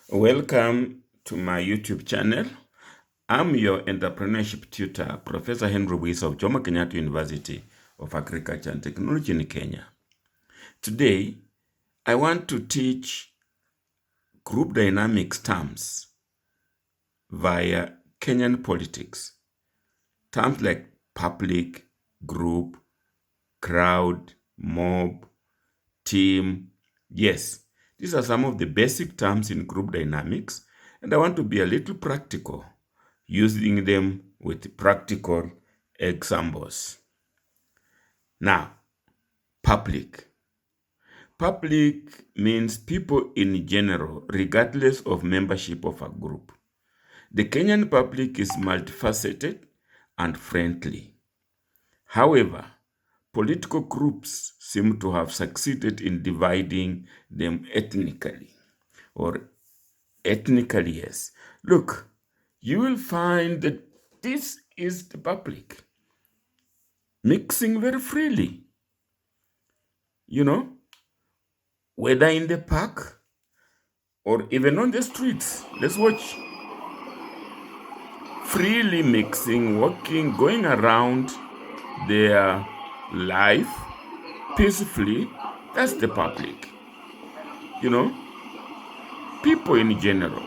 Welcome to my YouTube channel. I'm your entrepreneurship tutor, Professor Henry Wies of Jomo Kenyatta University of Agriculture and Technology in Kenya. Today, I want to teach group dynamics terms via Kenyan politics. Terms like public, group, crowd, mob, team. Yes, these are some of the basic terms in group dynamics, and I want to be a little practical, using them with practical examples. Now, public. Public means people in general, regardless of membership of a group. The Kenyan public is multifaceted and friendly. However, political groups seem to have succeeded in dividing them ethnically. Yes. Look, you will find that this is the public mixing very freely. Whether in the park or even on the streets. Let's watch. Freely mixing, walking, going around their life peacefully. That's the public. People in general.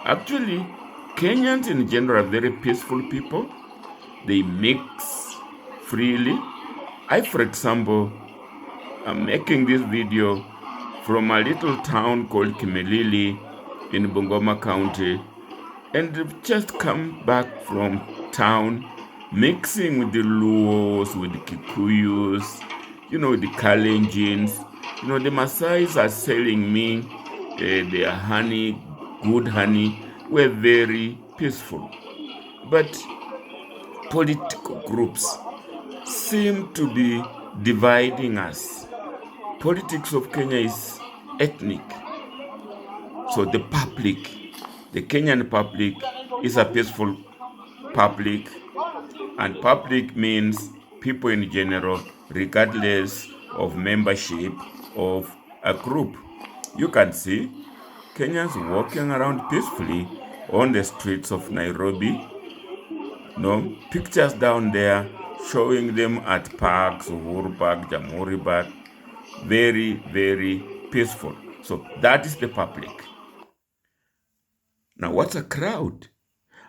Actually, Kenyans in general are very peaceful people. They mix freely. For example, I'm making this video from a little town called Kimilili in Bungoma County, and I've just come back from town mixing with the Luos, with the Kikuyus, the Kalenjins. The Maasais are selling me their honey, good honey. We're very peaceful. But political groups seem to be dividing us. Politics of Kenya is ethnic. So the public, the Kenyan public, is a peaceful public, and public means people in general, regardless of membership of a group. You can see Kenyans walking around peacefully on the streets of Nairobi. Pictures down there showing them at parks, Uhuru Park, Jamhuri Park. Very, very peaceful. So that is the public. Now, what's a crowd?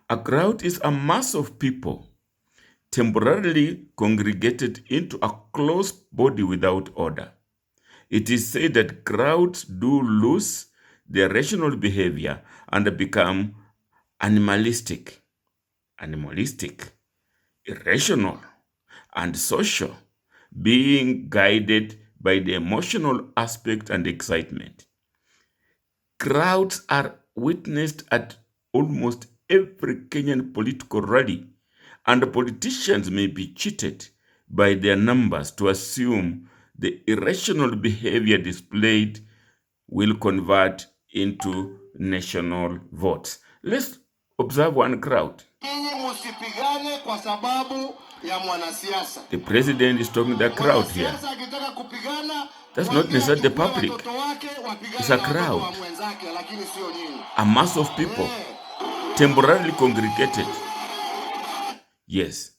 A crowd is a mass of people temporarily congregated into a close body without order. It is said that crowds do lose their rational behavior and become animalistic, irrational, and social, being guided by the emotional aspect and excitement. Crowds are witnessed at almost every Kenyan political rally, and politicians may be cheated by their numbers to assume the irrational behavior displayed will convert into national votes. Let's observe one crowd. The president is talking to the crowd here. That's not necessarily the public. It's a crowd. A mass of people temporarily congregated. Yes.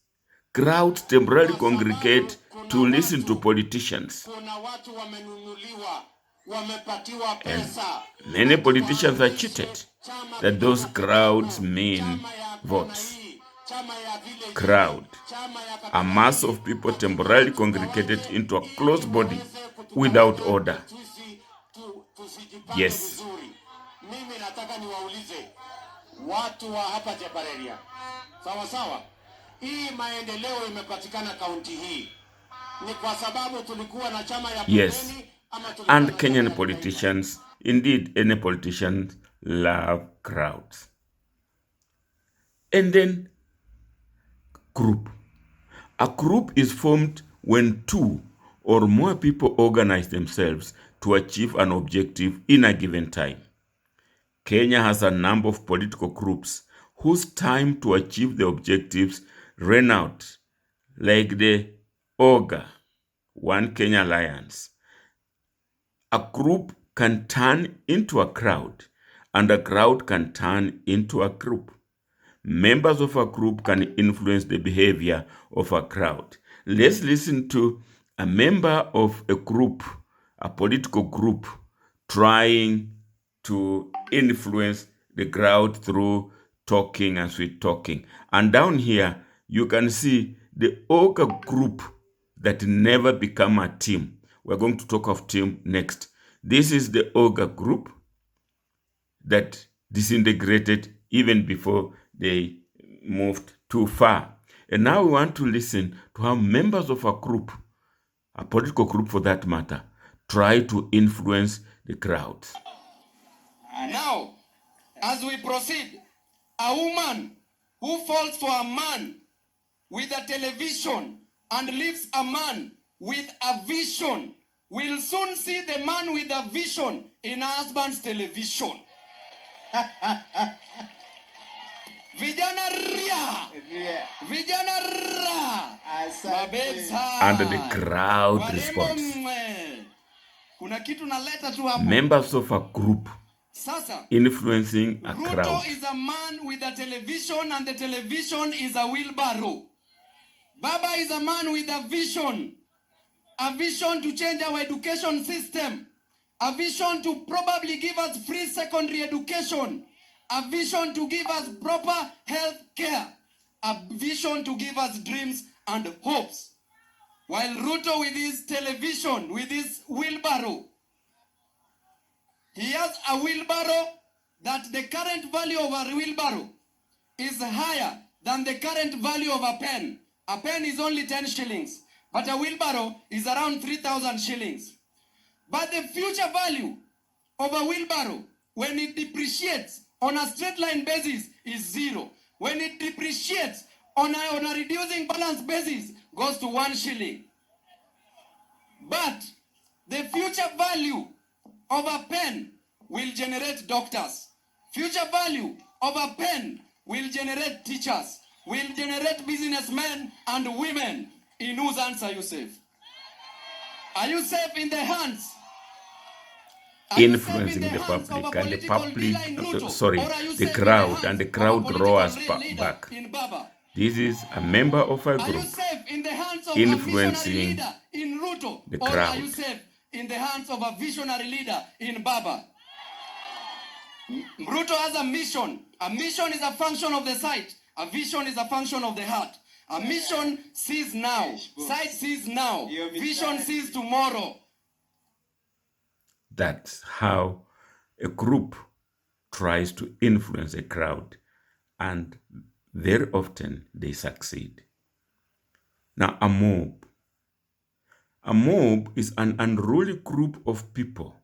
Crowds temporarily congregate to listen to politicians. And many politicians are cheated that those crowds mean votes. Crowd. A mass of people temporarily congregated into a close body without order. Yes. Mimi nataka niwaulize watu wa hapa Jabareria. Sawa sawa. Hii maendeleo imepatikana kaunti hii. Ni kwa sababu tulikuwa na chama ya Yes. And Kenyan politicians, indeed any politicians love crowds. And then group. A group is formed when two or more people organize themselves to achieve an objective in a given time. Kenya has a number of political groups whose time to achieve the objectives ran out, like the OGA, One Kenya Alliance. A group can turn into a crowd, and a crowd can turn into a group. Members of a group can influence the behavior of a crowd. Let's listen to a member of a group, a political group, trying to influence the crowd through talking and sweet talking. And down here, you can see the ogre group that never become a team. We're going to talk of team next. This is the ogre group that disintegrated even before they moved too far. And now we want to listen to how members of a group, a political group for that matter, try to influence the crowd. Now, as we proceed, a woman who falls for a man with a television and leaves a man with a vision will soon see the man with a vision in her husband's television. Vijana ria. Vijana ra. And the crowd responds. Members of a group influencing a crowd. Ruto is a man with a television and the television is a wheelbarrow. Baba is a man with a vision to change our education system, a vision to probably give us free secondary education, a vision to give us proper health care, a vision to give us dreams and hopes. While Ruto with his television, with his wheelbarrow, he has a wheelbarrow that the current value of a wheelbarrow is higher than the current value of a pen. A pen is only 10 shillings, but a wheelbarrow is around 3,000 shillings. But the future value of a wheelbarrow, when it depreciates on a straight line basis, is 0. When it depreciates on a reducing balance basis, goes to 1 shilling. But the future value of a pen will generate doctors. Future value of a pen will generate teachers, will generate businessmen and women. In whose hands are you safe? Are you safe in the hands? Influencing the public and the crowd, and the crowd roars back. This is a member of a group influencing the crowd. Or are you safe in the hands of a visionary leader in Baba? Ruto has a mission. A mission is a function of the sight. A vision is a function of the heart. A mission sees now. Sight sees now. Vision sees tomorrow. That's how a group tries to influence a crowd, and very often they succeed. Now, a mob. A mob is an unruly group of people,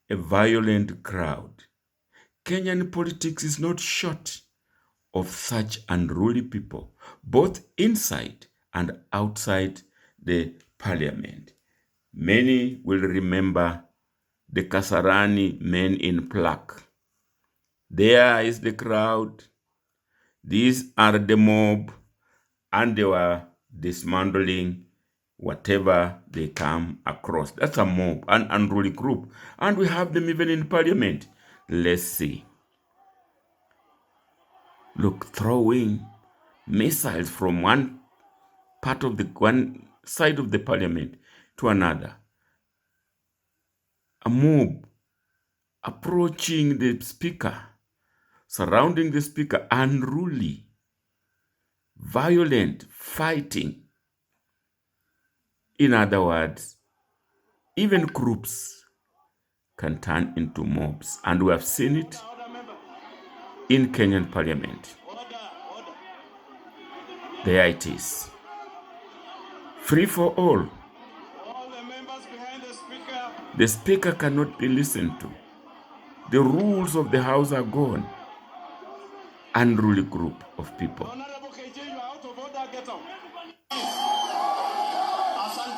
a violent crowd. Kenyan politics is not short of such unruly people, both inside and outside the parliament. Many will remember the Kasarani men in plaque. There is the crowd. These are the mob, and they were dismantling whatever they come across. That's a mob, an unruly group. And we have them even in parliament. Let's see. Look, throwing missiles from one side of the parliament to another. A mob approaching the speaker, surrounding the speaker, unruly, violent, fighting. In other words, even groups can turn into mobs, and we have seen it in Kenyan parliament. There it is. Free for all. The speaker cannot be listened to. The rules of the house are gone. Unruly group of people.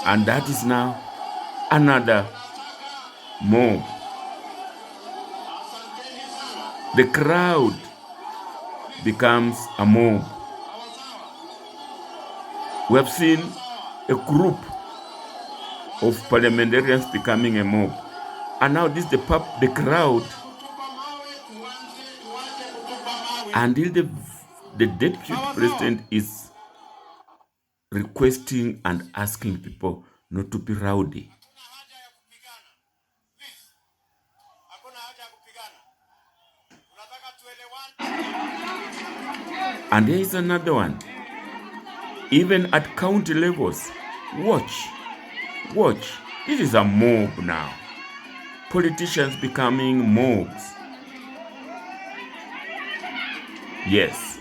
And that is now another mob. The crowd becomes a mob. We have seen a group of parliamentarians becoming a mob. And now this the crowd until the deputy president is requesting and asking people not to be rowdy. And there is another one. Even at county levels, watch. This is a mob now. Politicians becoming mobs. Yes.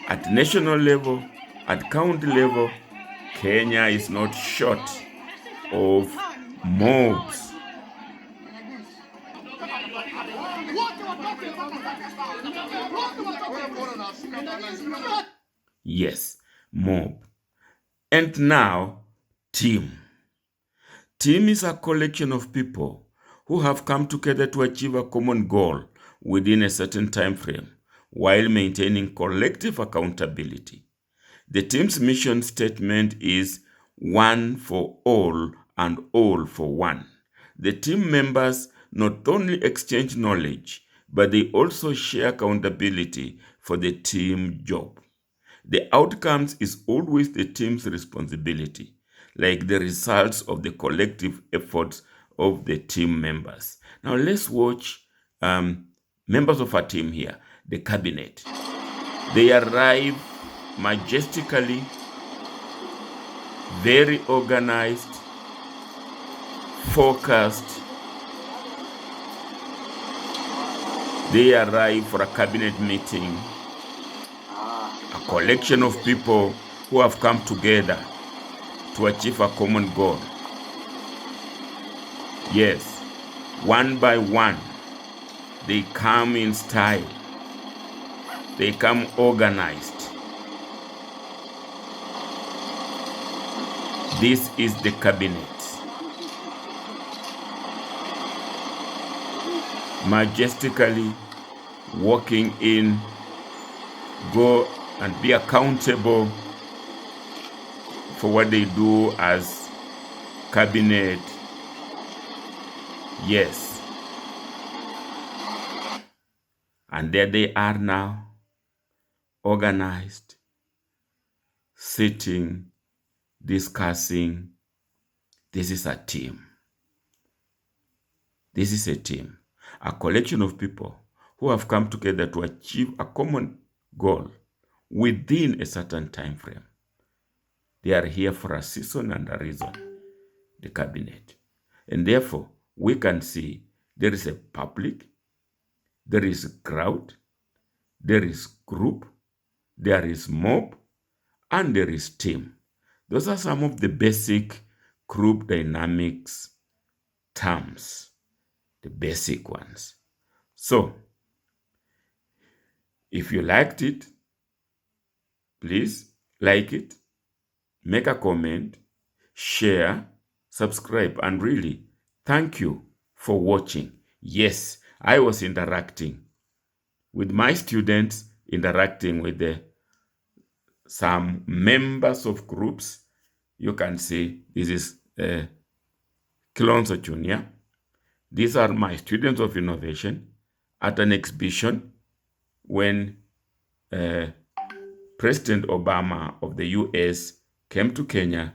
At national level, at county level, Kenya is not short of mobs. Yes, mob. And now, team. Team is a collection of people who have come together to achieve a common goal within a certain time frame while maintaining collective accountability. The team's mission statement is one for all and all for one. The team members not only exchange knowledge, but they also share accountability for the team job. The outcomes is always the team's responsibility, like the results of the collective efforts of the team members. Now let's watch members of our team here, the cabinet. They arrive majestically, very organized, focused. They arrive for a cabinet meeting, a collection of people who have come together to achieve a common goal. Yes, one by one, they come in style. They come organized. This is the cabinet. Majestically walking in, go and be accountable for what they do as cabinet. Yes. And there they are now, organized, sitting, discussing. This is a team. This is a team, a collection of people who have come together to achieve a common goal within a certain time frame. They are here for a season and a reason, the cabinet. And therefore, we can see there is a public, there is crowd, there is group, there is mob, and there is team. Those are some of the basic group dynamics terms, the basic ones. So, if you liked it, please like it, make a comment, share, subscribe, and really thank you for watching. Yes, I was interacting with my students, interacting with some members of groups. You can see this is Kilonzo Jr. These are my students of innovation at an exhibition when President Obama of the US came to Kenya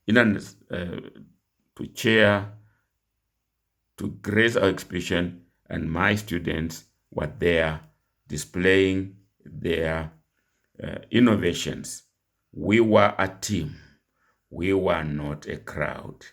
to chair, to grace our exhibition, and my students were there displaying their innovations. We were a team. We were not a crowd.